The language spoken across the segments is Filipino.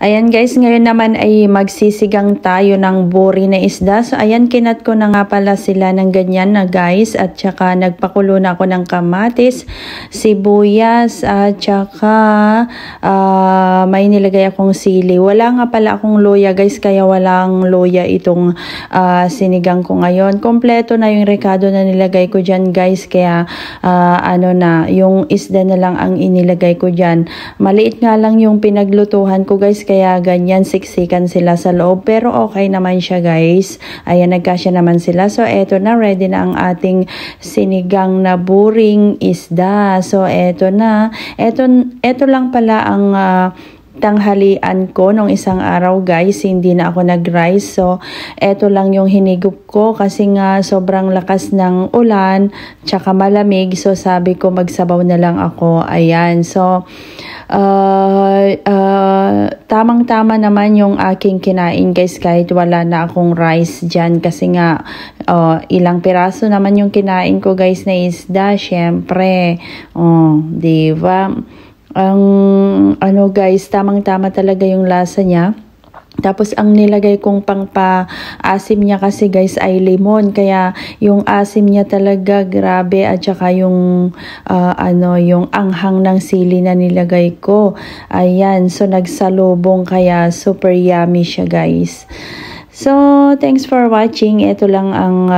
Ayan guys, ngayon naman ay magsisigang tayo ng buri na isda. So ayan, kinat ko na nga pala sila ng ganyan na guys. At saka nagpakulo na ako ng kamatis, sibuyas, at saka may nilagay akong sili. Wala nga pala akong luya guys, kaya walang luya itong sinigang ko ngayon. Kompleto na yung rekado na nilagay ko dyan guys. Kaya yung isda na lang ang inilagay ko dyan. Maliit nga lang yung pinaglutuhan ko guys, kaya ganyan siksikan sila sa loob, pero okay naman siya guys. Ayan, nagkasya naman sila. So eto na, ready na ang ating sinigang na buring isda. So eto na, eto lang pala ang tanghalian ko nung isang araw guys. Hindi na ako nag-rice. So eto lang yung hinigup ko kasi nga sobrang lakas ng ulan tsaka malamig. So sabi ko magsabaw na lang ako. Ayan. So tamang-tama naman yung aking kinain guys, kahit wala na akong rice dyan kasi nga ilang piraso naman yung kinain ko guys na isda, syempre. Diba? Guys, tamang-tama talaga yung lasa niya. Tapos ang nilagay kong pangpa-asim niya kasi guys ay lemon, kaya yung asim niya talaga grabe, at saka yung yung anghang ng sili na nilagay ko. Ayan, so nagsalubong, kaya super yummy siya guys. So, thanks for watching. Ito lang ang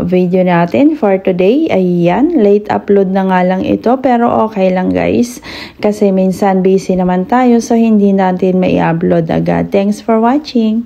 video natin for today. Ayan, late upload na nga lang ito, pero okay lang guys. Kasi minsan busy naman tayo, so hindi natin mai-upload agad. Thanks for watching.